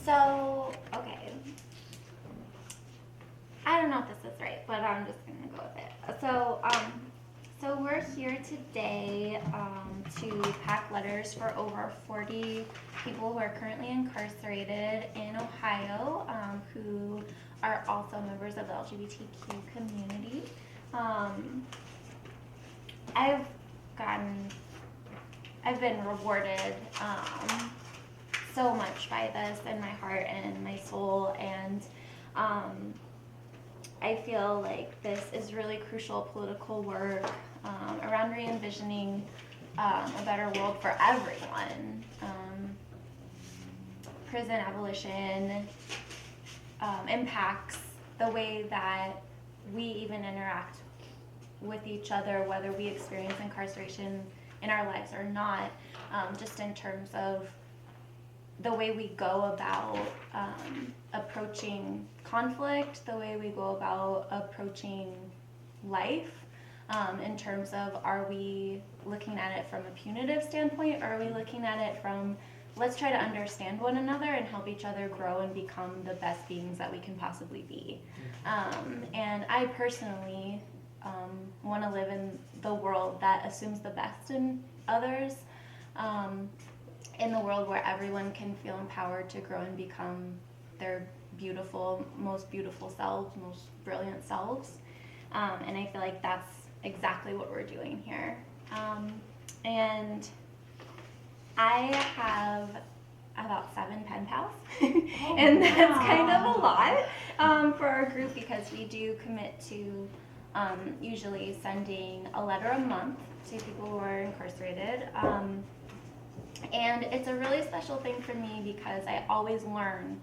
So, okay. I don't know if this is right, but I'm just gonna go with it. So we're here today to pack letters for over 40 people who are currently incarcerated in Ohio, who are also members of the LGBTQ community. I've gotten, I've been rewarded so much by this in my heart and my soul, and I feel like this is really crucial political work around re-envisioning a better world for everyone. Prison abolition impacts the way that we even interact with each other, whether we experience incarceration in our lives or not, just in terms of the way we go about approaching conflict, the way we go about approaching life, in terms of, are we looking at it from a punitive standpoint, or are we looking at it from, let's try to understand one another and help each other grow and become the best beings that we can possibly be. And I personally want to live in the world that assumes the best in others, in the world where everyone can feel empowered to grow and become their most beautiful selves, most brilliant selves. And I feel like that's exactly what we're doing here. And I have about 7 pen pals, and that's kind of a lot for our group, because we do commit to usually sending a letter a month to people who are incarcerated. And it's a really special thing for me because I always learn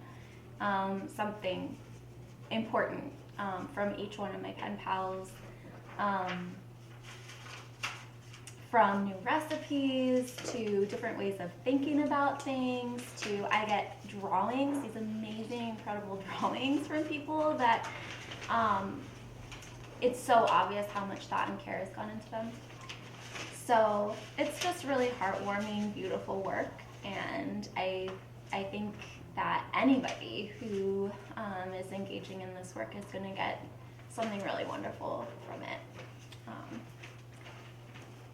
something important from each one of my pen pals, from new recipes to different ways of thinking about things, to I get drawings, these amazing, incredible drawings from people that it's so obvious how much thought and care has gone into them. So it's just really heartwarming, beautiful work, and I think that anybody who is engaging in this work is going to get something really wonderful from it.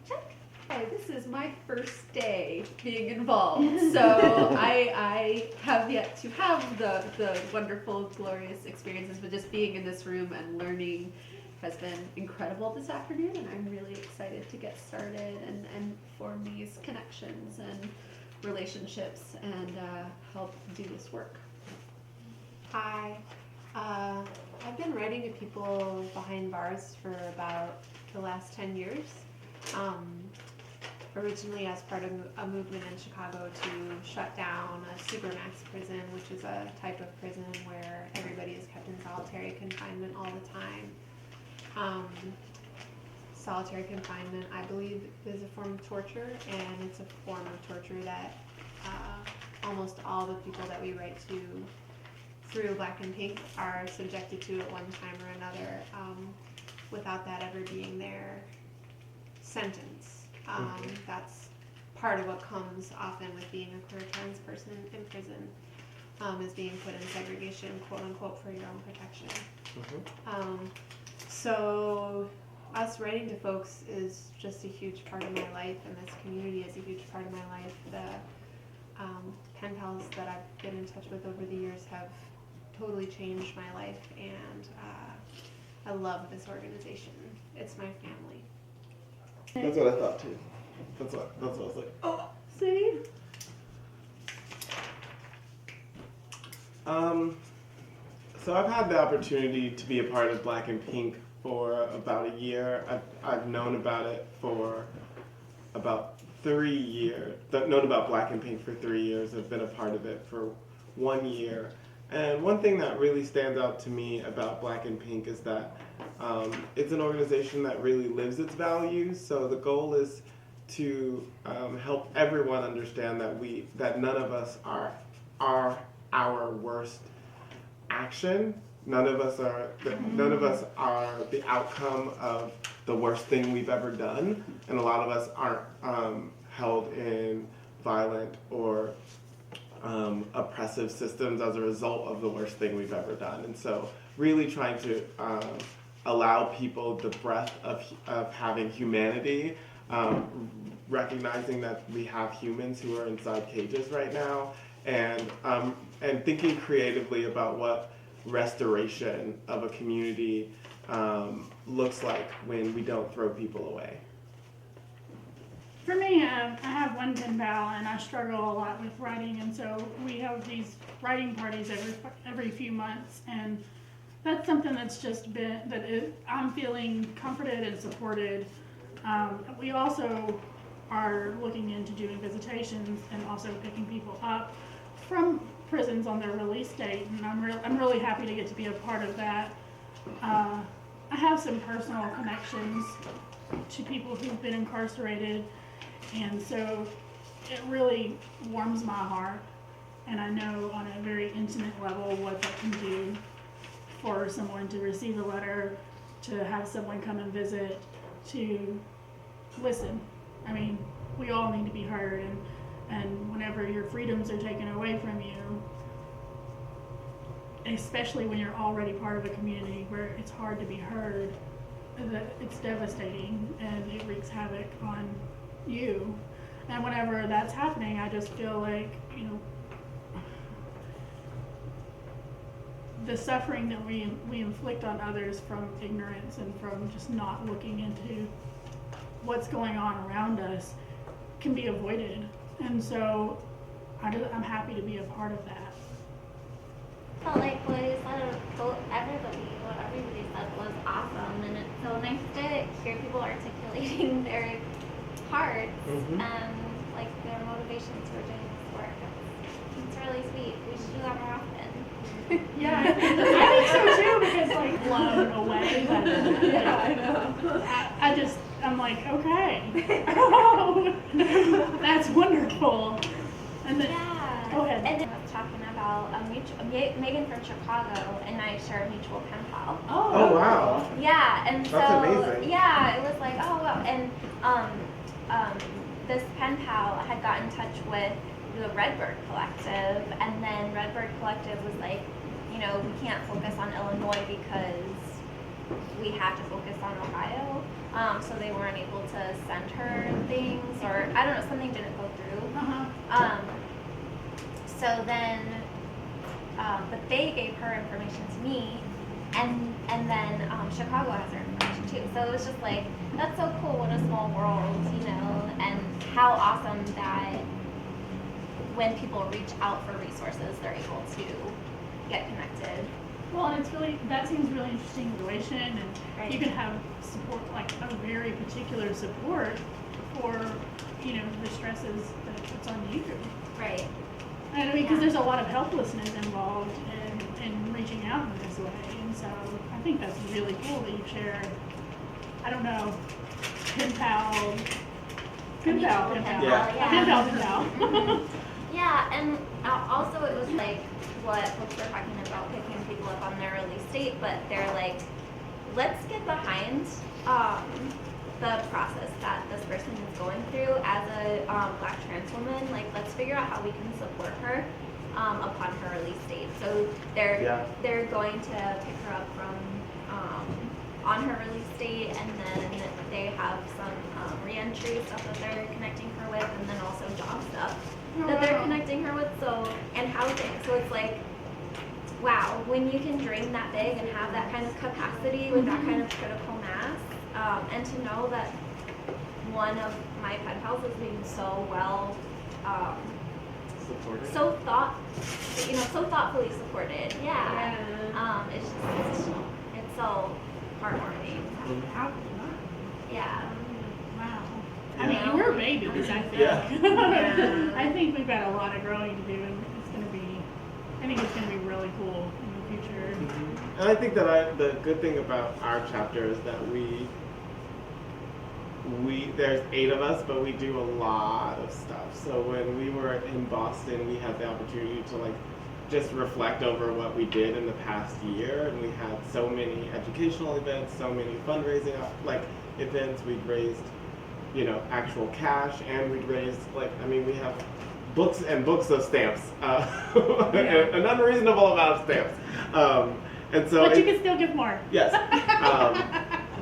Check. Hi, this is my first day being involved, so I have yet to have the wonderful, glorious experiences, but just being in this room and learning has been incredible this afternoon, and I'm really excited to get started and form these connections and relationships and help do this work. Hi. I've been writing to people behind bars for about the last 10 years. Originally as part of a movement in Chicago to shut down a supermax prison, which is a type of prison where everybody is kept in solitary confinement all the time. Solitary confinement, I believe, is a form of torture, and it's a form of torture that almost all the people that we write to through Black and Pink are subjected to at one time or another, without that ever being their sentence. That's part of what comes often with being a queer trans person in prison, is being put in segregation, quote unquote, for your own protection. So us writing to folks is just a huge part of my life, and this community is a huge part of my life. The pen pals that I've been in touch with over the years have totally changed my life, and I love this organization. It's my family. That's what I thought too. That's what I was like, oh. See? So I've had the opportunity to be a part of Black and Pink for about a year. I've known about it for about 3 years. Known about Black and Pink for 3 years. I've been a part of it for 1 year. And one thing that really stands out to me about Black and Pink is that it's an organization that really lives its values. So the goal is to help everyone understand that none of us are our worst action. None of us are the outcome of the worst thing we've ever done, and a lot of us aren't held in violent or oppressive systems as a result of the worst thing we've ever done. And so really trying to allow people the breadth of having humanity, recognizing that we have humans who are inside cages right now, and thinking creatively about what restoration of a community looks like when we don't throw people away. For me, I have one pen pal, and I struggle a lot with writing, and so we have these writing parties every few months, and that's something that's just been I'm feeling comforted and supported. We also are looking into doing visitations and also picking people up from prisons on their release date, and I'm really happy to get to be a part of that. I have some personal connections to people who've been incarcerated, and so it really warms my heart, and I know on a very intimate level what that can do for someone to receive a letter, to have someone come and visit, to listen. I mean, we all need to be heard, and whenever your freedoms are taken away from you, especially when you're already part of a community where it's hard to be heard, it's devastating and it wreaks havoc on you. And whenever that's happening, I just feel like, the suffering that we inflict on others from ignorance and from just not looking into what's going on around us can be avoided. And so I'm happy to be a part of that. Felt like what everybody said was awesome, and it's so nice to hear people articulating their hearts and like their motivations for doing this work. It's really sweet. We should do that more often. Yeah, I think so too, because like blown away by that. Yeah, I know. I'm like, okay, that's wonderful. And then, Yeah. Go ahead. And then I was talking about Megan from Chicago and I share a mutual pen pal. Oh, wow. Yeah, and so That's amazing. yeah, it was like, oh wow, and this pen pal had got in touch with the Redbird Collective, and then Redbird Collective was like, we can't focus on Illinois because we have to focus on Ohio, so they weren't able to send her things, or I don't know, something didn't go through. So then, but they gave her information to me, and then Chicago has her information too. So it was just like, that's so cool, what a small world, and how awesome that when people reach out for resources, they're able to get connected. well, and that seems really interesting situation, and Right. you can have support, like a very particular support for, the stresses that it puts on you. Right. And I mean, because Yeah. there's a lot of helplessness involved in reaching out in this way, and so I think that's really cool that you share, I don't know, pen pal. Yeah. Yeah, and also it was like what folks were talking about, picking people up on their release date, but they're like, let's get behind the process that this person is going through as a Black trans woman. Like, let's figure out how we can support her upon her release date. So they're going to pick her up from on her release date, and then they have some reentry stuff that they're connecting her with, and then also job stuff that they're connecting her with, and housing. So it's like, wow, when you can dream that big and have that kind of capacity with that kind of critical mass, and to know that one of my pen pals is being so well, Supported. so thoughtfully supported. Yeah. It's so heartwarming. How could you not? Yeah. Wow. Yeah. I mean, we're babies, I think. Yeah. I think we've got a lot of growing to do, and I think it's going to be really cool in the future. And I think that the good thing about our chapter is that there's 8 of us, but we do a lot of stuff. So when we were in Boston, we had the opportunity to just reflect over what we did in the past year, and we had so many educational events, so many fundraising events. We'd raised, actual cash, and we'd raised we have books and books of stamps, an unreasonable amount of stamps, and so. But you can still give more. Yes.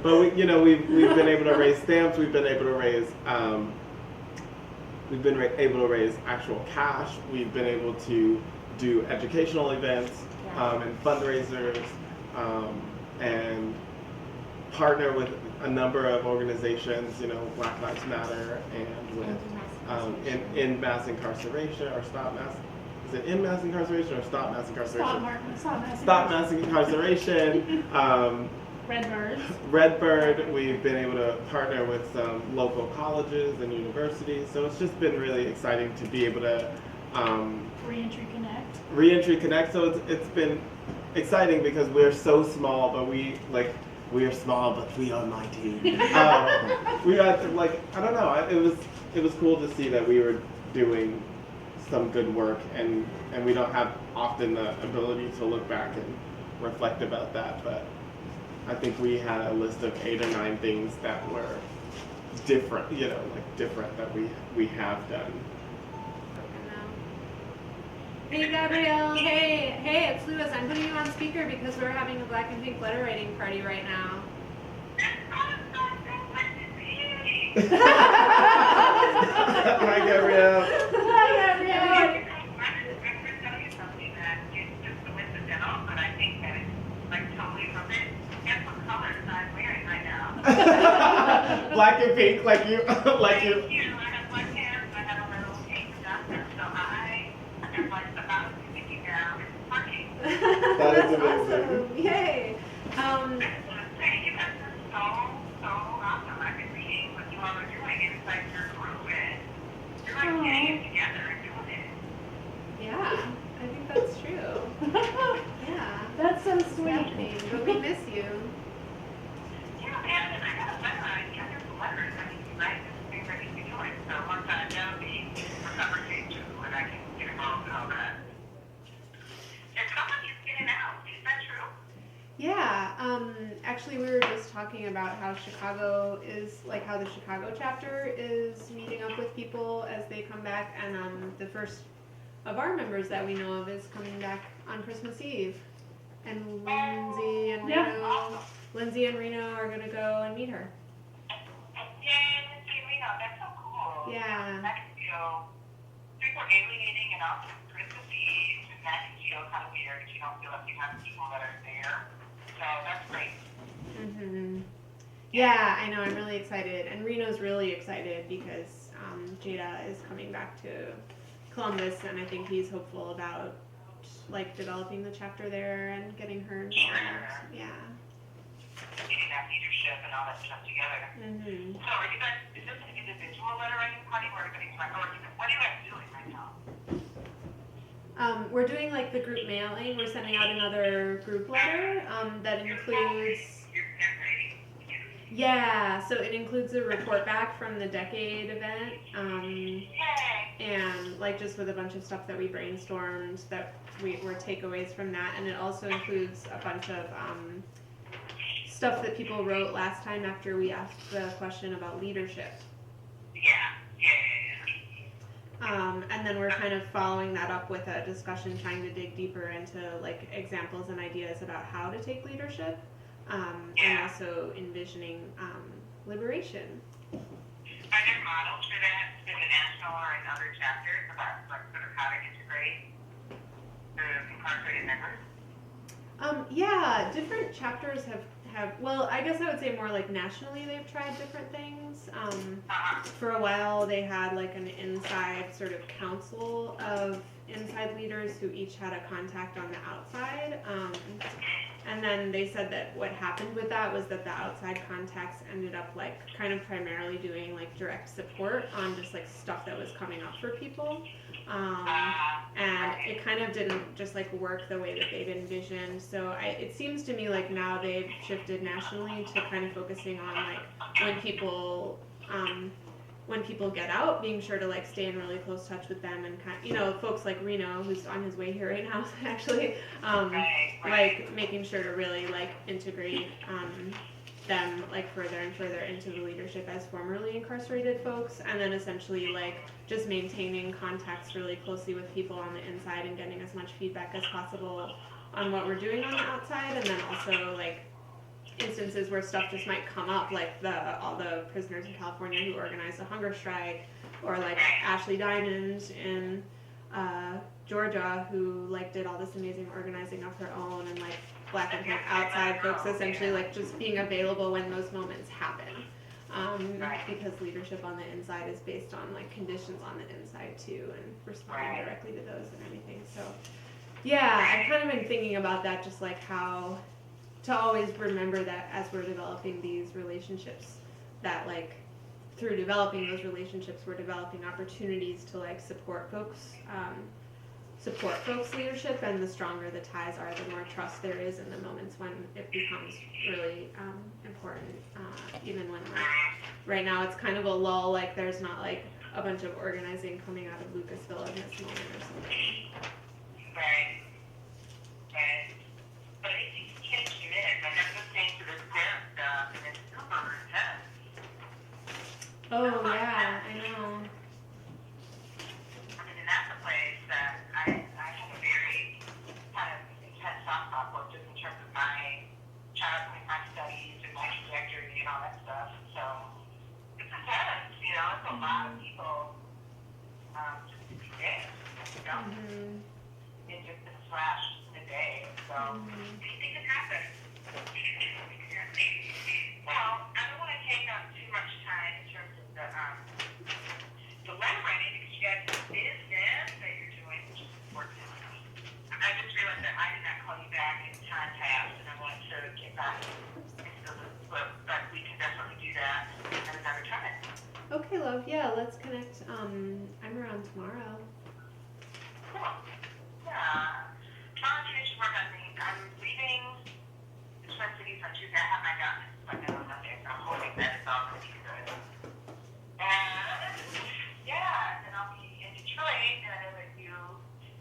But we've been able to raise stamps. We've been able to raise actual cash. We've been able to do educational events and fundraisers and partner with a number of organizations. Black Lives Matter and with in mass incarceration or stop mass. Is it in mass incarceration or stop mass incarceration? Stop mass incarceration. Redbird. We've been able to partner with some local colleges and universities. So it's just been really exciting to be able to Reentry Connect. So it's been exciting because we're so small, but we are small, but we are mighty. We got I don't know. It was cool to see that we were doing some good work, and we don't have often the ability to look back and reflect about that, but I think we had a list of 8 or 9 things that were different, different that we have done. Hey Gabrielle, hey, it's Lewis. I'm putting you on speaker because we're having a black and pink letter writing party right now. Hi Gabrielle. Hi, Gabrielle. Black and pink, like you. I have black hair, I have a little pink duster, so I am like about to take you down and parking. That is amazing. Awesome. Yay. Thank you guys are so awesome. I've been reading what you all are doing inside your group, and you're like getting it together and doing it. Yeah, I think that's true. Yeah. That's so sweet. Happening, but we miss you. Yeah, man, and I got a letter. I got some letters. I mean, you guys are things I need to be doing. So once I'm done, we recovery too, and I can get involved in all that. And someone is getting out. Is that true? Yeah, actually we were just talking about how Chicago is, how the Chicago chapter is meeting up with people as they come back, and the first of our members that we know of is coming back on Christmas Eve. And Lindsay and Reno are gonna go and meet her. Yay, Lindsay and Reno, that's so cool. Yeah. That can feel super alienating and also Christmas Eve, and that can feel kind of weird if you don't feel like you have people that are there. So that's great. Yeah, I know, I'm really excited. And Reno's really excited because Jada is coming back to Columbus, and I think he's hopeful about developing the chapter there and getting her involved. Yeah. Getting that leadership and all that stuff together. So are you guys, is this an individual letter writing party where everybody's like, what are you guys doing right now? We're doing the group mailing. We're sending out another group letter that includes. Yeah, so it includes a report back from the Decade event, and just with a bunch of stuff that we brainstormed that were takeaways from that, and it also includes a bunch of stuff that people wrote last time after we asked the question about leadership. And then we're kind of following that up with a discussion trying to dig deeper into examples and ideas about how to take leadership, and also envisioning liberation. Are there models for that in the national or in other chapters about sort of how to integrate the incarcerated members? Yeah, different chapters have well, I guess I would say more nationally they've tried different things. For a while they had an inside sort of council of inside leaders who each had a contact on the outside. And then they said that what happened with that was that the outside contacts ended up kind of primarily doing direct support on just stuff that was coming up for people. And it kind of didn't just work the way that they'd envisioned. So it seems to me now they've shifted nationally to kind of focusing on when people get out, being sure to stay in really close touch with them, and folks like Reno, who's on his way here right now, actually, making sure to really integrate them like further and further into the leadership as formerly incarcerated folks, and then essentially like just maintaining contacts really closely with people on the inside and getting as much feedback as possible on what we're doing on the outside, and then also like instances where stuff just might come up, like all the prisoners in California who organized a hunger strike, or like Ashley Diamond in Georgia who like did all this amazing organizing of her own, and like Black and Pink outside folks essentially like just being available when those moments happen. Because leadership on the inside is based on like conditions on the inside too, and responding directly to those and everything. So yeah, I've kind of been thinking about that, just like how to always remember that as we're developing these relationships, that like through developing those relationships we're developing opportunities to like support folks leadership, and the stronger the ties are, the more trust there is in the moments when it becomes really important, even when like right now it's kind of a lull, like there's not like a bunch of organizing coming out of Lucasville in this moment or something. Right. But it's changed a minute. Like I'm listening to this dance stuff, and it's super intense. Oh yeah, I know. I mean, and that's a place that I have a very kind of intense soft spot for, just in terms of my childhood, my studies, and my trajectory, and all that stuff. So it's intense, you know. It's a lot of people just to be there, you know. Mm-hmm. It's just a flash in the day. So anything can happen. Well, I don't want to take up too much time in terms of the letter writing, because you guys have business that you're doing, which is important. I just realized that I did not call you back in time past, and I wanted to get back into the loop, but we can definitely do that at another time. Okay, love. Yeah, let's connect. I'm around tomorrow. Cool. Yeah. Tomorrow I finish work on me. I'm leaving the Twin Cities on Tuesday. I have my doctor's appointment on Monday, so I'm hoping that it's all going to be good. And yeah, and I'll be in Detroit, and I know that you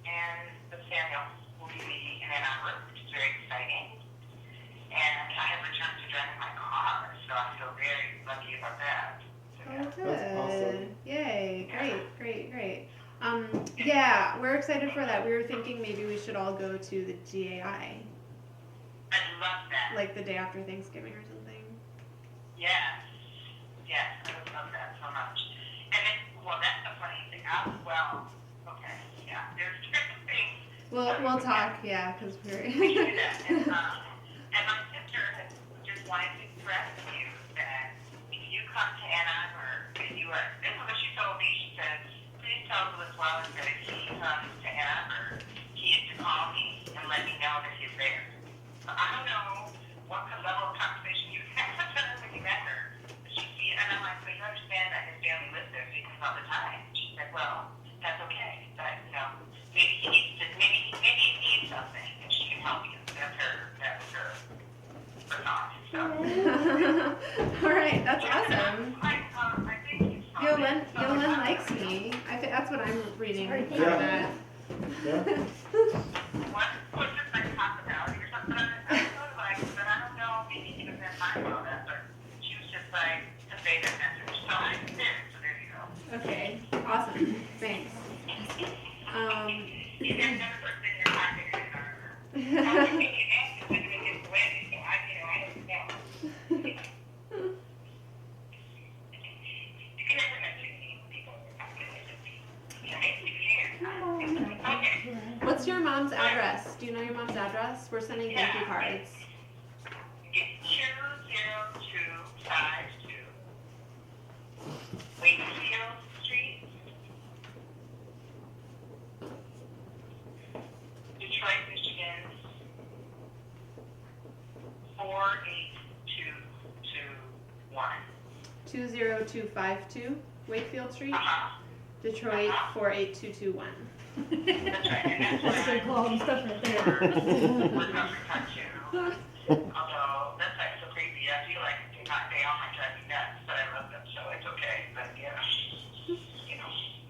and the Samuel will be in Ann Arbor, which is very exciting. And I have returned to driving my car, so I feel very lucky about that. So, Oh, yeah. good. That's awesome. Yay. Great. Yeah, we're excited for that. We were thinking maybe we should all go to the GAI, I love that. like the day after Thanksgiving or something. Yes, I would love that so much. And then, well, that's the funny thing. There's different things. We'll talk, yeah, because we're. We can do that. And my sister has just wanted to express to you that if you come to Ann Arbor, and you are, this is what she told me. She said, please tell Louis Wallace that if he comes to Ann Arbor, he is to call me and let me know that he's there. So I don't know what level of conversation you had with her when you met her. And I'm like, but you understand that his family lives there, so he comes all the time. She said, well, that's okay. But, you know, maybe he needs something, and she can help you. That was her thought. So. All right, that's awesome. I think he's fine. Yolen likes me. I think that's what I'm reading from Yeah. that. Yeah. What was this like hospitality or something? I don't know, but I don't know. Maybe he doesn't have time for all that, but she was just like, convey that message. So I did. So there you go. Okay, awesome. Thanks. You guys never put it in your pocket or I was thinking that when it gets wet, so I don't know. You can never have 16 people in your pocket. Okay. What's your mom's address? Do you know your mom's address? We're sending thank you cards. It's 20252 Wakefield Street, Detroit, Michigan, 48221. 20252 Wakefield Street, Uh-huh. Detroit 48221. That's right, and that's what That's good quality stuff right there. we're covering part two. Although, that's like so crazy. I feel like they all might drive me nuts, but I love them, so it's okay. But yeah, you know,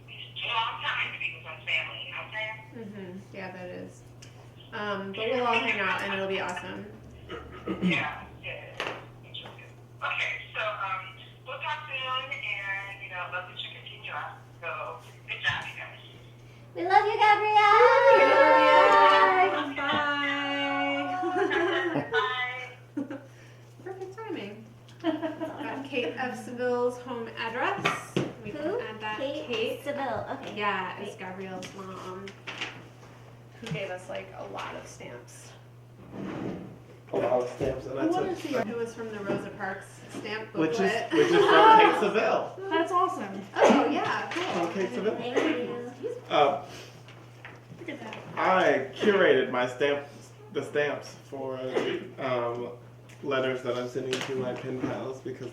it's a long time to be with one's family, you know what I'm saying? Yeah, that is. But we'll all hang out and it'll be awesome. Yeah, it's really good. Okay, so we'll talk soon, and love that you continue on. So good job, you guys. We love you, Gabrielle. Bye. Perfect timing. Got Kate of Seville's home address. We can Who? add that. Kate Seville. Okay. Yeah, it's Gabrielle's mom, who gave us like a lot of stamps. A lot of stamps, and that's What is the- It was from the Rosa Parks stamp which booklet. is from Kate Seville. That's awesome. Oh yeah, From cool. Kate Seville. Thank you. Look at that. I curated the stamps for letters that I'm sending to my pen pals because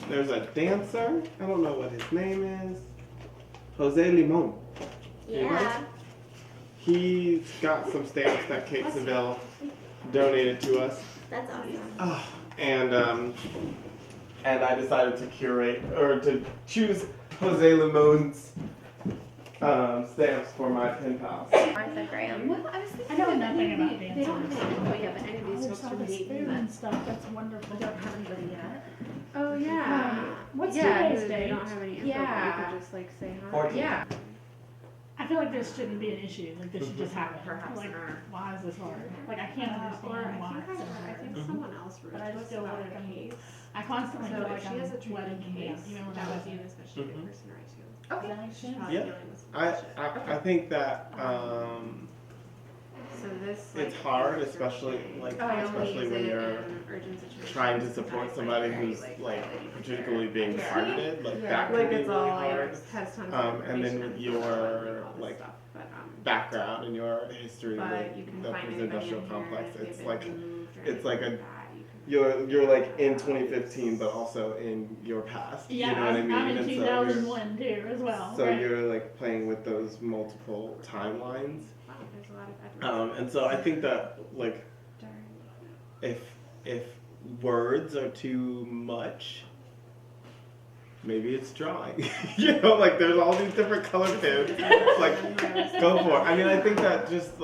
there's a dancer. I don't know what his name is. Jose Limon. Yeah. He's got some stamps that Kate Seville donated to us. That's awesome. Oh, and I decided to curate or to choose Jose Limon's stamps for my pen pals. Martha Graham. Well, I was thinking I know that nothing about They don't dancers. have, oh yeah, but any of these There's folks all from this Dayton food that. and stuff. That's wonderful. have anybody yet. Oh yeah. What's Yeah, today's they date? don't have any info, Yeah. but we could just like say hi. 14. Yeah. I feel like this shouldn't be an issue. Like this should just happen. Perhaps Like, in our- why is this hard? Like I can't Or understand why I it's so think I hard. think someone else But I was just feel about like a I'm- case. I constantly So feel if like she has a I'm wedding treated him, case, even when that I would be an wasn't. especially good Mhm. person to write to. Does that make She's sense? probably Yeah. dealing with some I bullshit. think that So this like it's hard, especially like I only especially use when it you're in urgent situations. trying to support Sometimes, somebody very, who's like highlighting particularly there. being Yeah. targeted. Like that can Like be it's really all hard. has tons Um, of and then information with and your, all this like, stuff, but, Background and your history but with you can the find prison anybody industrial in here complex. if they've It's been like removed or it's like anything a- like that. You can you're like in 2015, but also in your past. Yeah, you know what I mean? I'm in And so 2001 too, as well. So right? you're like playing with those multiple timelines. Wow, there's a lot of Edwards. And so I think that like Darn. if words are too much, maybe it's drawing. You know, like there's all these different color pens. Like go for it. I mean, I think that just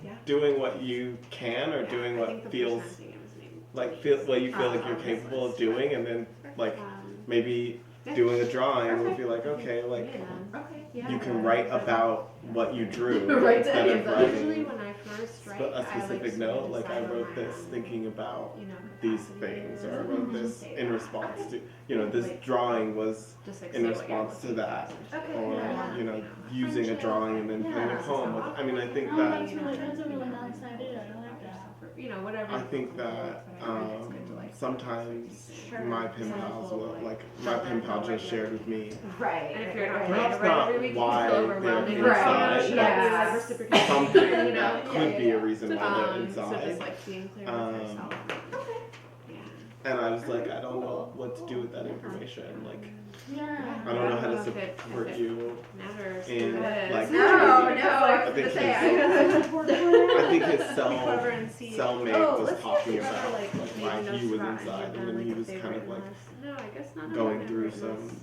Yeah. doing what you can or Yeah, doing I what think the feels first time seeing him was named like Louise. what you feel like you're Oh, capable of this doing, and then like maybe doing a drawing would be like, okay, like Okay, yeah. you can write about what you drew Right, instead of anybody. Usually writing when I first write, a specific note. Like I decide on wrote my this own, thinking about you know, these capacity things, or I wrote this say in that. response to, you know, this Like, drawing was Just like in say what you're response to looking that, for. or Yeah. you know, using a drawing and then putting a Yeah. poem. I mean, I think Oh, that that's a really nice idea. I like that. You know, whatever. I think that sometimes my pen pals will like my pen pal just shared with me. Right. And if you're not Perhaps right not every week, why it can feel they're overwhelming. inside, Should but I do yeah. reciprocation? something You know? that could be a reason why they're So just inside. like being clear with Um, yourself. Yeah. And I was like, I don't know what to do with that information. Like, Yeah. I don't know how to if it- support if it you. matters. in, who it is. like- No, no. I think his, I think his Be cell clever and see. cellmate Oh, was let's talking see if about like, like maybe why notes he was about any inside, of and them, then he if was they've kind of written like us. No, I guess none of going them through have written some us.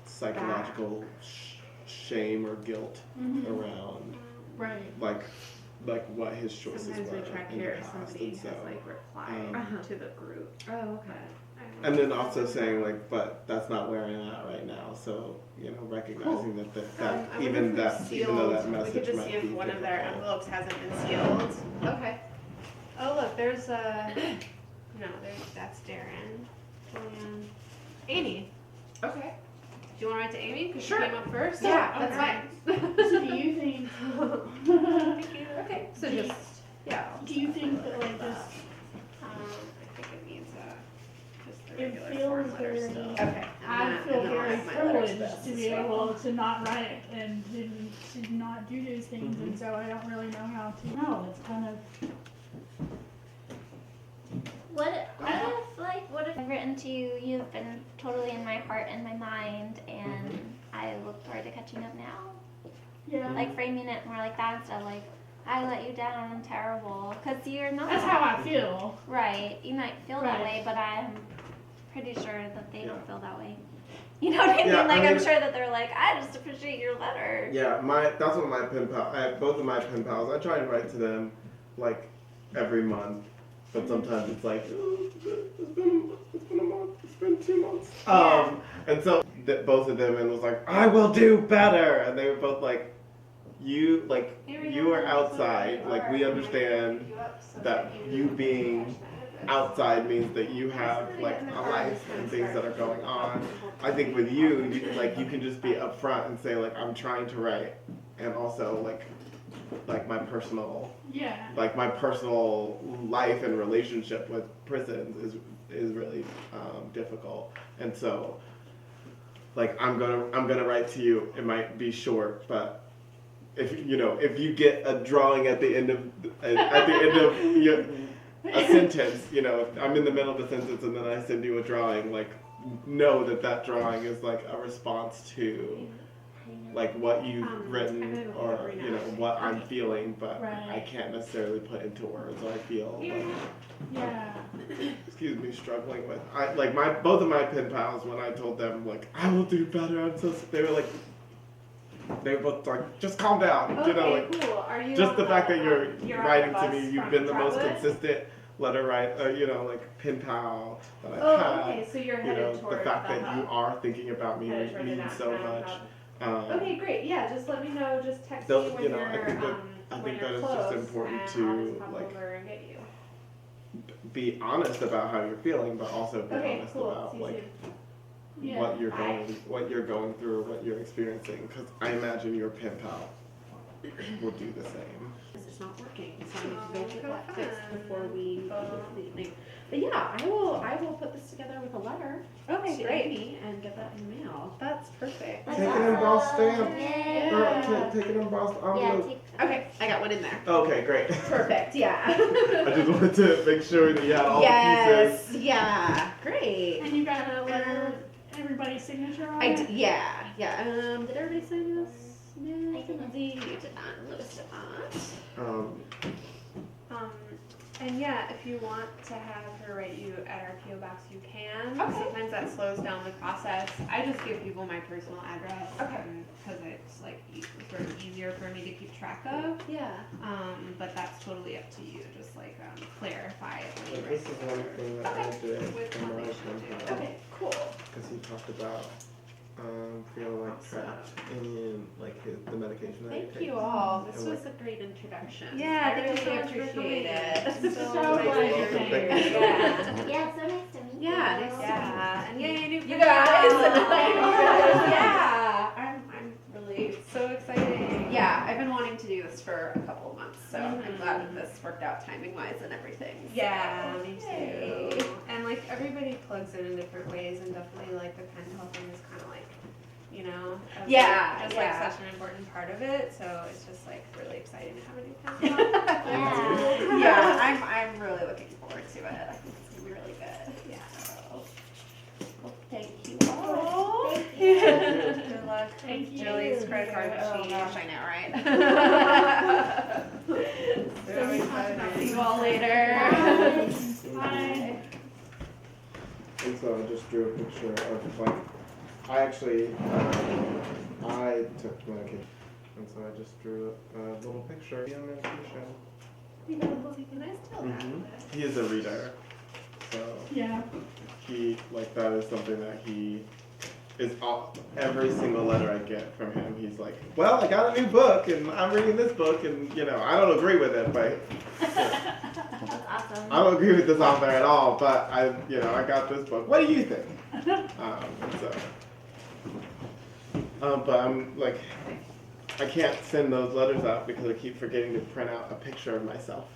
psychological shame or guilt Mhm. around Right. like what his choices Sometimes were we track in here the if past, somebody and so has like replied to the group. Oh, okay. and then also saying like, but that's not where I'm at right now. So you know, recognizing that I wonder even if that we've even though that sealed- we could message just might see if be one of their difficult. envelopes hasn't been sealed. Okay. Oh look, there's no, that's Darren. Julian. Amy. Okay. Do you want to write to Amy? Because Sure. she came up first. Yeah, that's fine. So do you think? Thank you. Okay. So Do you- just yeah. Do you think that like this? I think it needs just the It regular feels form letter very- still. Okay. I feel And then I'll very have my letter privileged specs to as be well. able to not write and to not do those things, and so I don't really know how to. No, it's kind of. What if I've written to you? You've been totally in my heart and my mind, and I look forward to catching up now. Yeah. Like framing it more like that instead of like, I let you down, I'm terrible. Because you're not. That's how I feel. Right. You might feel that Right. way, but I'm pretty sure that they Yeah. don't feel that way. You know what I mean? Yeah, I Like, I'm mean- sure that they're like, I just appreciate your letter. Yeah, that's what my pen pal. Both of my pen pals. I try and write to them like every month but sometimes it's like, oh, it's been a month, it's been 2 months. And so both of them and was like, I will do better, and they were both like, you are outside, like we understand that you being outside means that you have like a life and things that are going on. I think with you can just be upfront and say like, I'm trying to write, and also like my personal life and relationship with prisons is really difficult, and so like I'm gonna write to you. It might be short, but if you get a drawing at the end of a sentence, I'm in the middle of a sentence and then I send you a drawing, like know that drawing is like a response to like what you've written or what I'm feeling, but I can't necessarily put into words what I feel like struggling with. Both of my pen pals, when I told them like I will do better, they were both like, just calm down, Okay, cool. Are you just on the fact that you're on writing the to bus me, you've from been the most Trotwood? consistent letter writer, like pen pal that I've Oh, had. okay, so you're headed toward the fact the that hub. you are thinking about me Headed toward the means so downtown much. hub. Okay, great. Yeah, just let me know. Just text me Those- when you know, you're I when think you're that is close, just important and to, I'll just come like, over and get you. be honest about how you're feeling, but also be Okay, honest cool. about See you like soon. what you're going through, what you're experiencing. Because I imagine your pen pal will do the same. This is not working, so I need to go Oh, get go that fixed fun. before we go for the evening. But yeah, I will put this together with a letter Okay, to great. Amy and get that in the mail. That's perfect. That's Take an embossed stamp. Yay. Or take an embossed Yeah, envelope. Okay, I got one in there. Okay, great. Perfect, yeah. I just wanted to make sure that you had all the Yes, pieces. yeah, great. And you got a letter with everybody's signature on I it? d- yeah, yeah. Did everybody sign this? No, I did not. Lindsay, you did not. Lewis did not. And yeah, if you want to have her write you at our PO box, you can. Okay. Sometimes that slows down the process. I just give people my personal address. Okay. Because it's like sort of easier for me to keep track of. Yeah. But that's totally up to you. Just like clarify it when you This is write one the thing letter. that I Okay. did With in my what they should pen do. Okay, cool. because he talked about feeling like trapped in like the medication that he Thank takes. you all. This And, was a great introduction. Yeah, I thank you so really much for appreciate coming. it. So glad you excited. came. Yeah. Yeah, so nice to meet you. Yeah, nice to Yeah. And yay, new You guys. friends. Yeah. I'm really So exciting. Yeah, I've been wanting to do this for a couple of months, so I'm glad that this worked out timing wise and everything. So, Yeah, me yay. too. And like everybody plugs in different ways, and definitely like the pen pal thing is kind of like, as, Yeah, just yeah. like such an important part of it. So it's just like really exciting to have a new pen pal. Yeah. Yeah, I'm really looking forward to it. I think it's gonna be really good. Yeah. So, well, thank you all. Thank you. Good luck. Thank you. Julie's credit card Oh machine. gosh, I know, right? So exciting. See you all later. Bye. And so I just drew a picture of like, I actually, I took medication, and so I just drew a little picture of the medication. Can I steal that? He is a reader, so Yeah. he, like, that is something that he is, every single letter I get from him, he's like, well, I got a new book, and I'm reading this book, and, I don't agree with it, but That's awesome. I don't agree with this author at all, but I got this book. What do you think? But I'm like, I can't send those letters out because I keep forgetting to print out a picture of myself.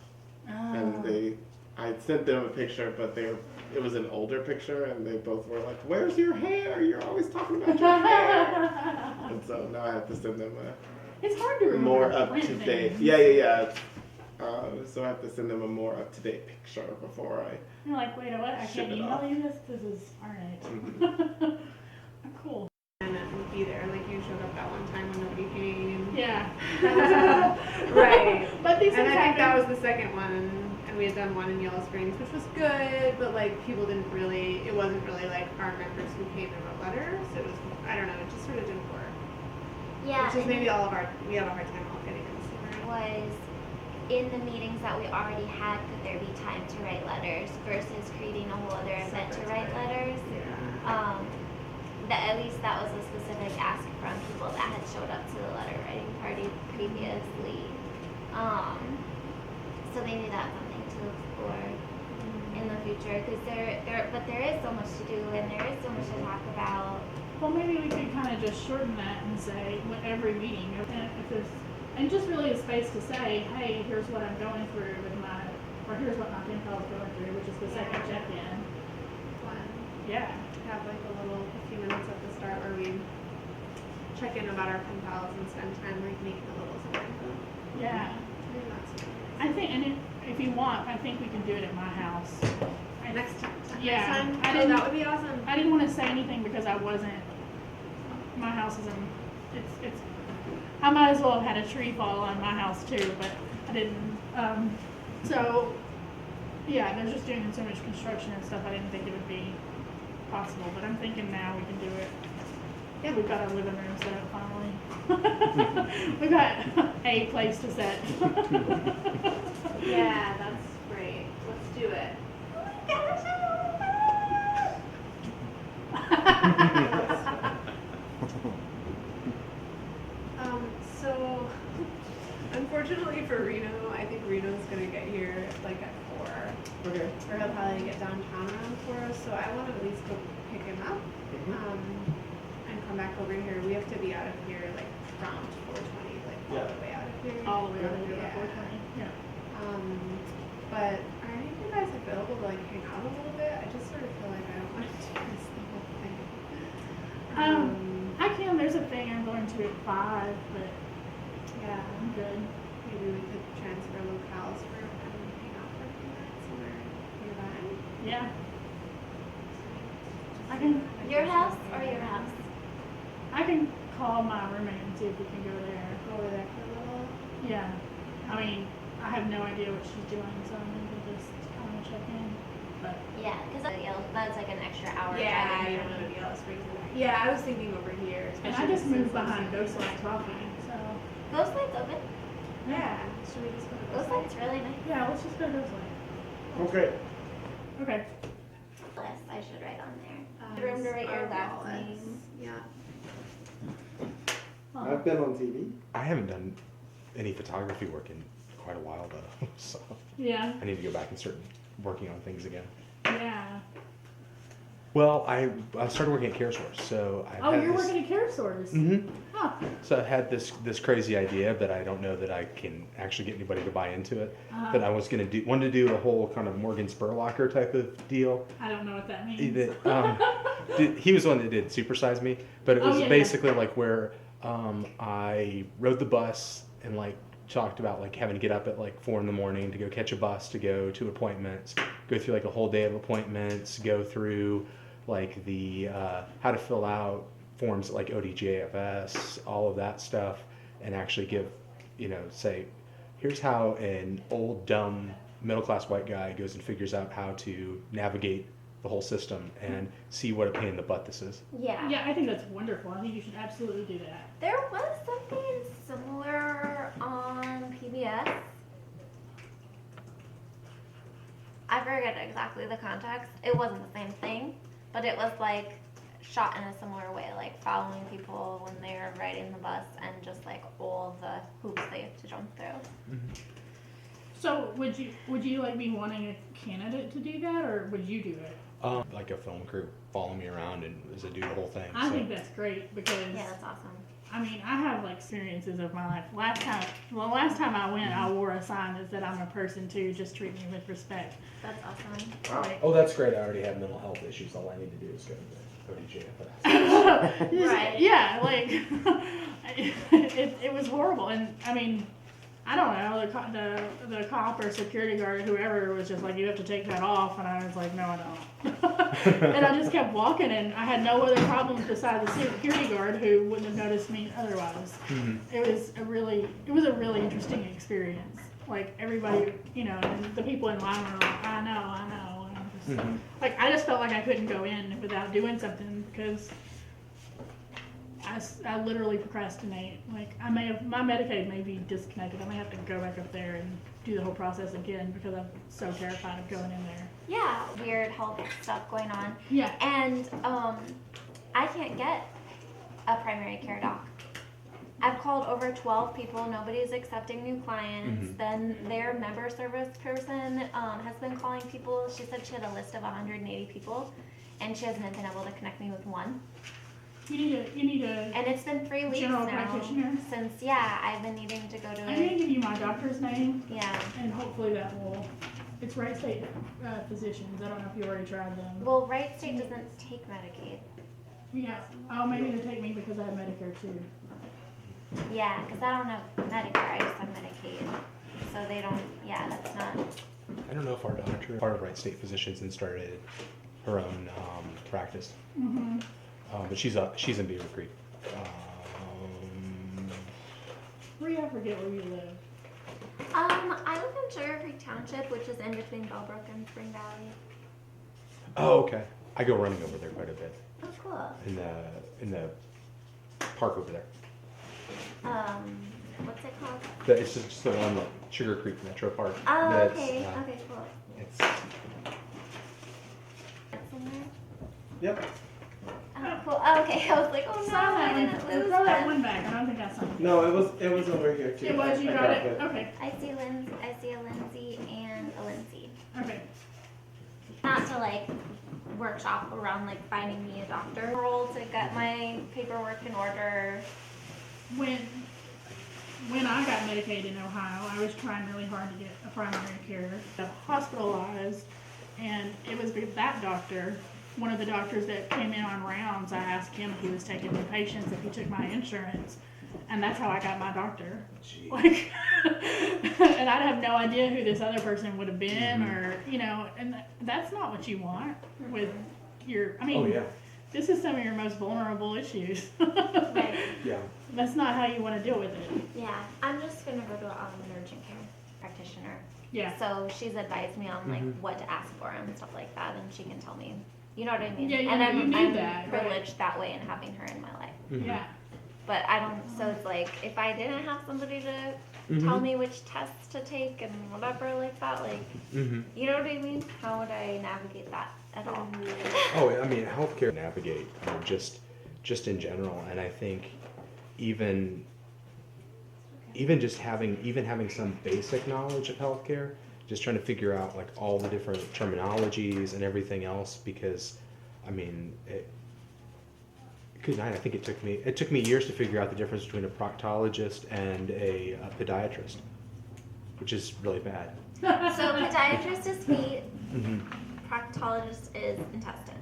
And I sent them a picture, but it was an older picture, and they both were like, "Where's your hair? You're always talking about your hair." And so now I have to send them It's hard to remember. more up print to date. things. Yeah. So I have to send them a more up to date picture before I. You're like, wait, what? I Ship can't it email off. you this? This is alright. Cool. And be there, like you showed up that one time when nobody came. Yeah. Right. But these And things I think that happen. was the second one, and we had done one in Yellow Springs, which was good, but like people didn't really, it wasn't really like our members who came and wrote letters. It was, I don't know, it just sort of didn't work. Yeah, Which is and maybe we have a hard time all getting in the same room. was in the meetings that we already had, could there be time to write letters versus creating a whole other event to write letters? That at least that was a specific ask from people that had showed up to the letter writing party previously. So maybe that's something to explore in the future, because there is so much to do and there is so much to talk about. Well, maybe we could kind of just shorten that and say, with every meeting, if there's, and just really a space to say, hey, here's what I'm going through with my, or here's what my pen pal is going through, which is the second check-in. Fun. Yeah. Have like a few minutes at the start where we check in about our pen pals and spend time like making a little something. Yeah. I think that's I think, and if you want, I think we can do it at my house. next time. Yeah, Next time? I Oh, didn't- that would be awesome. I didn't want to say anything because I wasn't, my house is in, it's, I might as well have had a tree fall on my house too, but I didn't. So, yeah, they're just doing so much construction and stuff, I didn't think it would be possible, but I'm thinking now we can do it. Yeah, we've got our living room set up finally. We've got a place to set. Yeah, that's great. Let's do it. So unfortunately for Reno, I think Reno's gonna get here like at 4. Okay. Or he'll probably get downtown around 4, so I wanna at least go pick him up, and come back over here. We have to be out of here like around 4:20, like all Yeah. the way out of here. All the way over here Yeah. by 420. Yeah. But are any of you guys available to like hang out a little bit? I just sort of feel like I don't want to do this the whole thing. I can. There's a thing I'm going to at 5, but Yeah, I'm good. maybe we could transfer locales for and hang out for a few minutes somewhere nearby. Yeah. I can. Your house or your house? I can call my roommate and see if we can go there. Go over there for a little. Yeah. I mean, I have no idea what she's doing, so I'm gonna just kind of check in. But Yeah, because that's like an extra hour. Yeah, driving you from- don't want to be all spring to that. Yeah, I was thinking over here. and I especially just since moved it's behind so Ghost Light Coffee, so Ghost Light's open. Yeah, should we just go to Ghost Light's really nice. yeah, let's just go to Ghost Light. Okay. Okay. List I should write on there. Room to write your last name. Yeah. I've been on TV. I haven't done any photography work in quite a while though, so Yeah. I need to go back and start working on things again. Yeah. Well, I started working at CareSource, so I. Oh, you're working at CareSource. Mm-hmm. Huh. So I had this crazy idea, but I don't know that I can actually get anybody to buy into it. Uh-huh. But I was wanted to do a whole kind of Morgan Spurlocker type of deal. I don't know what that means. He was the one that did Super Size Me, but it Oh, was yeah, basically like where I rode the bus and like talked about like having to get up at like 4 a.m. to go catch a bus to go to appointments, go through like a whole day of appointments, go through like the how to fill out forms like ODGAFS, all of that stuff, and actually give, say, here's how an old dumb middle class white guy goes and figures out how to navigate the whole system and see what a pain in the butt this is. Yeah. Yeah, I think that's wonderful. I think you should absolutely do that. There was something similar on PBS. I forget exactly the context. It wasn't the same thing, but it was like shot in a similar way, like following people when they're riding the bus and just like all the hoops they have to jump through. So would you like be wanting a candidate to do that, or would you do it? Like a film crew follow me around and as I do the whole thing. I so. think that's great because Yeah, that's awesome. I mean I have like experiences of my life. Last time I went, I wore a sign that said I'm a person too. Just treat me with respect. That's awesome. Wow. Like, Oh, that's great. I already have mental health issues. All I need to do is go to ODGAFS. Right. Yeah, like it was horrible, and I mean, I don't know, the cop or security guard or whoever was just like, you have to take that off, and I was like, no, I don't. And I just kept walking, and I had no other problems besides the security guard who wouldn't have noticed me otherwise. Mhm. It was a really interesting experience. Like everybody, and the people in line were like, I know, and I'm just, like I just felt like I couldn't go in without doing something because I literally procrastinate. Like my Medicaid may be disconnected. I may have to go back up there and do the whole process again because I'm so terrified of going in there. Yeah, weird health stuff going on. Yeah. And I can't get a primary care doc. I've called over 12 people. Nobody's accepting new clients. Mhm. Then their member service person has been calling people. She said she had a list of 180 people, and she hasn't been able to connect me with one. You need a. And it's been 3 weeks General now practitioner? since I've been needing to go to I'm gonna it. give you my doctor's name, Yeah. and hopefully that will. It's Wright State Physicians. I don't know if you already tried them. Well, Wright State doesn't take Medicaid. Yeah. Oh, maybe they take me because I have Medicare too. Yeah, because I don't have Medicare. I just have Medicaid. So they don't. Yeah, that's not. I don't know if our doctor, part of Wright State Physicians, and started her own practice. Mm-hmm. But she's in Beaver Creek. I forget where you live. I live in Sugar Creek Township, which is in between Bellbrook and Spring Valley. Oh, okay. I go running over there quite a bit Oh, cool. in the park over there. What's it called? It's just the one, like Sugar Creek Metro Park. Oh, That's, okay. Okay, cool. It's That's in there. Yep. Oh, cool. Oh, okay. I was like, oh no, Saw that I one. didn't lose Throw that them. one back. I don't think I saw it. No, it was over here too. It was. You I got it. Okay. I see a Lindsay and a Lindsay. Okay. Not to like workshop around like finding me a doctor role to get my paperwork in order. When I got Medicaid in Ohio, I was trying really hard to get a primary care. I was hospitalized, and it was with that doctor, one of the doctors that came in on rounds. I asked him if he was taking new patients, if he took my insurance, and that's how I got my doctor. Like, and I'd have no idea who this other person would have been, or and that's not what you want with your. I mean, oh yeah, this is some of your most vulnerable issues. Right. yeah. That's not how you want to deal with it. Yeah, I'm just gonna go to an urgent care practitioner. Yeah. So she's advised me on like Mhm. what to ask for and stuff like that, and she can tell me. You know what I mean? Yeah, and you need I'm that, right. privileged that way in having her in my life. Mhm. Yeah. But I don't. So it's like if I didn't have somebody to tell Mhm. me which tests to take and whatever like that, like Mhm. you know what I mean? How would I navigate that at all? Oh, I mean, healthcare navigate just in general, and I think even just having some basic knowledge of healthcare, just trying to figure out like all the different terminologies and everything else, because I mean, good night. I think it took me years to figure out the difference between a proctologist and a podiatrist, which is really bad. So podiatrist is feet, Mm-hmm. proctologist is intestines.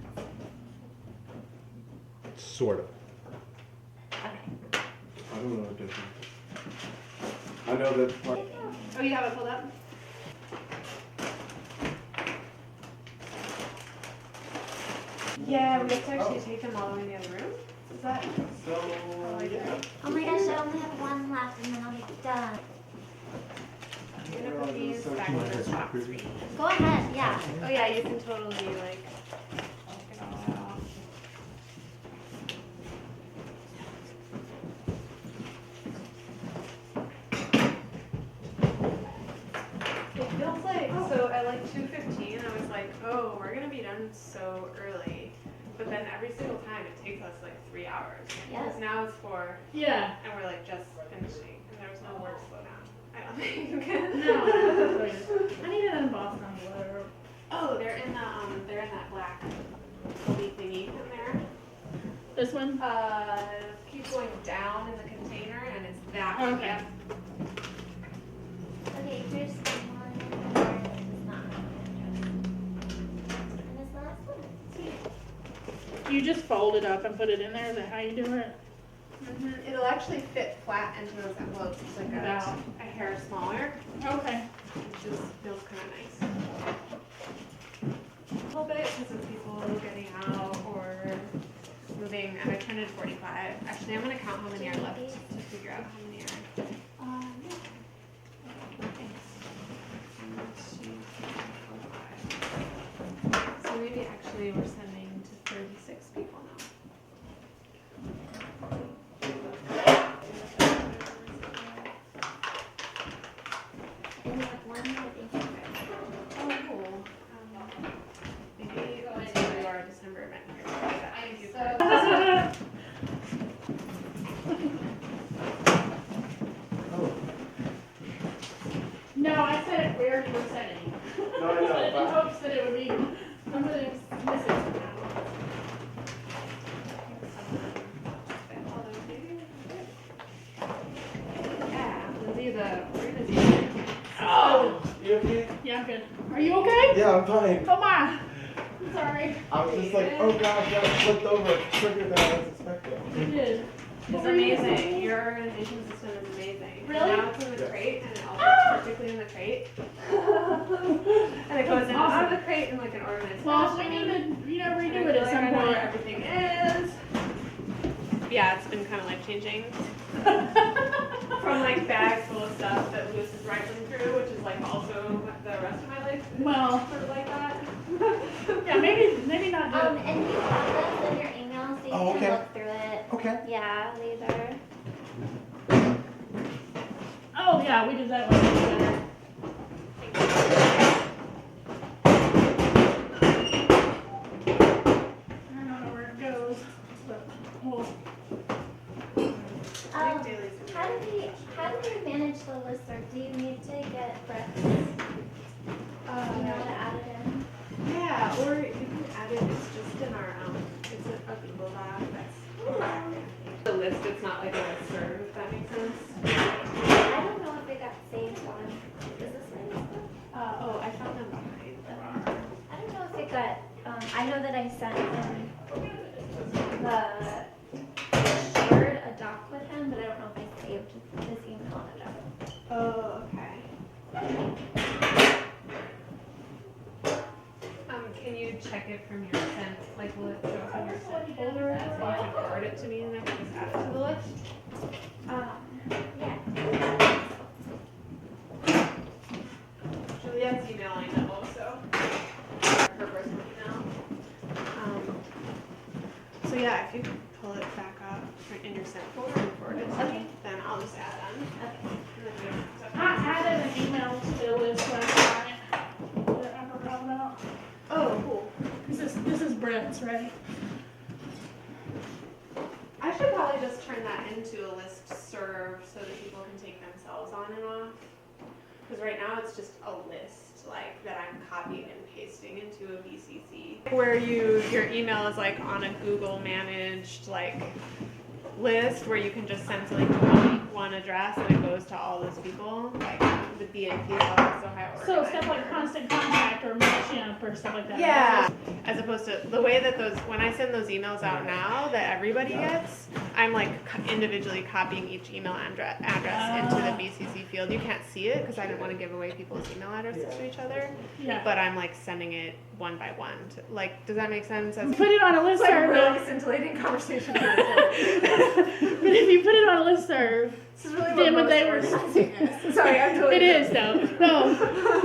Sort of. Okay. I don't know what difference. I know that part. Oh, you have it pulled up? Yeah, we have to actually take them all the way in the other room. Is that? So yeah. Oh my gosh, I only have one left and then I'll be done. I'm gonna put these back in the box for you. Go ahead, yeah. Oh yeah, you can totally like check it all out. It feels like so at like 2:15 I was like, oh, we're gonna be done so early. But then every single time it takes us like 3 hours. Yeah. Because now it's 4 Yeah. and we're like just finishing and there's no work slowdown. I don't think. No. I need an embossed envelope. Oh, they're in that black holy thingy in there. This one? Keep going down in the container and it's that Okay. one. Yep. Okay, here's the one. This is not my address. And this last one. You just fold it up and put it in there? Is that how you do it? It'll actually fit flat into those envelopes. It's like Wow. a hair smaller. Okay. It just feels kind of nice. A little bit because of people getting out or moving. And I turned in 45. Actually, I'm going to count how many are left to figure out how many are. Yeah. Thanks. 1, 2, 3, 4, 5. So maybe actually we're sending to 36 people now. And we have one more thing for you. Oh, cool. Maybe go into our December event here. Thank you. No, I said it where you were sitting. No, I know, In but hopes that it would be, somebody miss it somehow. Yeah, Lindsay, we're gonna do Oh! you okay? Yeah, I'm good. Are you okay? Yeah, I'm fine. Oh my! I'm sorry. I was just like, oh gosh, that flipped over quicker than I was expecting. You did. It's amazing. Your organization system is amazing. Really? Now it's in the Yeah. crate, and it all fits perfectly in the crate. And it goes in out of the crate in like an organized Well, we fashion. need to, And I redo feel it at like some I know point. where everything is. Yeah, it's been kind of life changing. From like bags full of stuff that Luce is rifling through, which is like also the rest of my life. is Well. sort of like that. Yeah, maybe not do it. And you have this in your email so you Oh, can okay. look through it. Okay. Yeah, later. Oh yeah, we did that one together. I don't know where it goes, but we'll. How do we manage the listserv? Do you need to get Brett's email to add it in? Yeah, or you can add it, it's just in our, it's a Google Doc that's the list, it's not like a listserv, if that makes sense. I don't know if it got saved on. Is this my list? Oh, I found them behind. I don't know if it got. I know that I sent him shared a doc with him, but I don't know if I saved his email address. Oh, okay. Can you check it from your sent, like, will it show up in your sent folder? And you can forward it to me and I can just add it to the list? Yeah. Juliette's email I know, so. Her personal email. So yeah, if you can pull it back up in your sent folder and forward it to me, then I'll just add them. Okay. And then we don't have to- I added an email to the list last night that I forgot about. Oh, cool. This is Brett's, right? I should probably just turn that into a list serve so that people can take themselves on and off. Because right now it's just a list, like, that I'm copying and pasting into a VCC. Where your email is like on a Google managed, like, list where you can just send to like one address and it goes to all those people, like the BNP law, so how it So organized. stuff like Constant Contact or MailChimp or stuff like that. Yeah, as opposed to the way that when I send those emails out now that everybody gets, I'm like individually copying each email address into the BCC field. You can't see it because I didn't want to give away people's email addresses to each other, Yeah. but I'm like sending it one by one. Like, does that make sense? Put it on a It's like a listserv. really scintillating conversation. But if you put it on a listserv, This is really then what when they most were. organizing is. Sorry, I'm totally. It is though. No.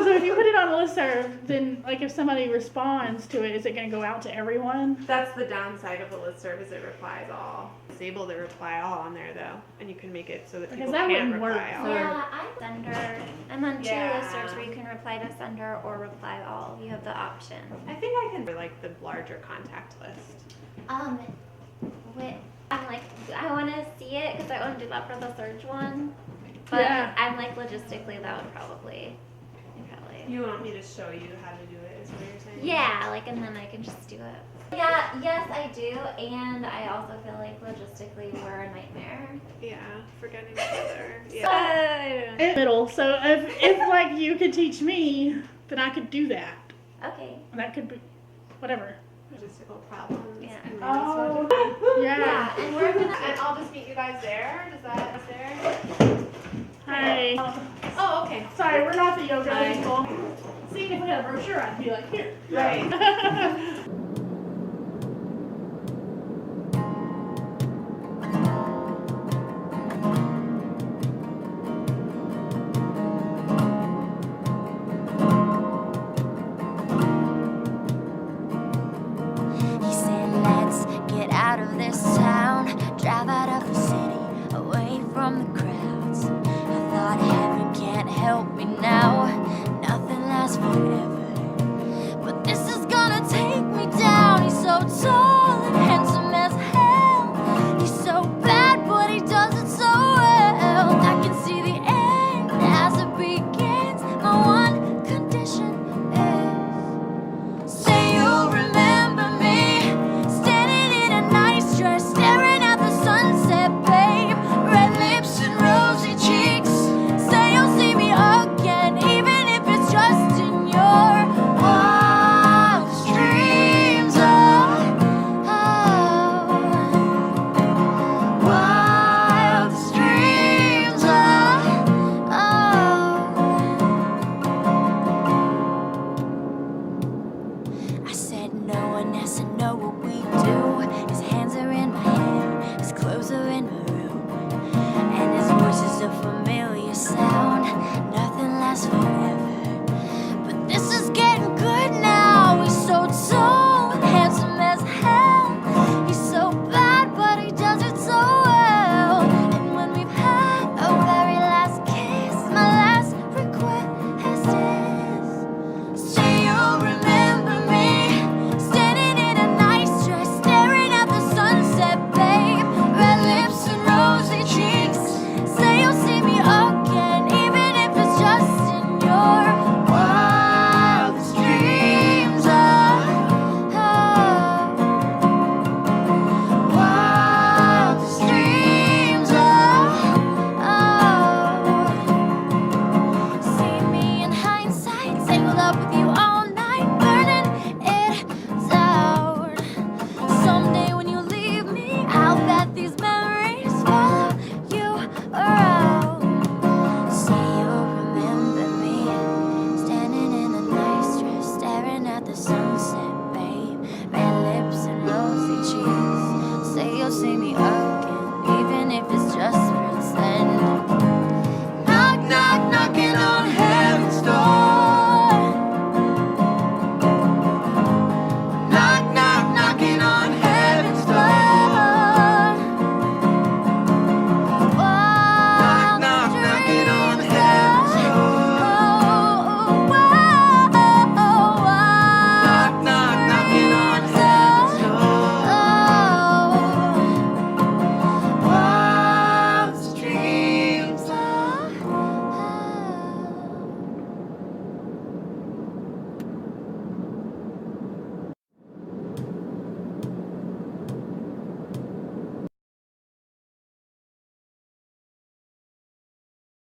So if you put it on a listserv, then like if somebody responds to it, is it going to go out to everyone? That's the downside of a listserv is it replies all. It's able to reply all on there though, and you can make it so that Because people that can't wouldn't work reply all. for- Yeah, I'm on two Yeah. listservs where you can reply to sender or reply all. You have the option. I think I can like the larger contact list. I'm like, I want to see it because I want to do that for the surge one. But Yeah. I'm like, logistically, that would probably. You want me to show you how to do it? Is what you're saying? Yeah, like, and then I can just do it. Yeah, yes, I do, and I also feel like logistically we're a nightmare. Yeah, forgetting each other. Yeah. In the middle. So if like you could teach me, then I could do that. Okay. And that could be whatever. Logistical problems. Yeah. And Oh. Yeah, Yeah. and we're gonna. And I'll just meet you guys there. Does that there? Hi. Oh, okay. Sorry, we're not the yoga Hi. people. See, if we had a brochure, I'd be like, here. Right. He said, let's get out of this town, drive out of the city, away from the crowds. I thought heaven can't help me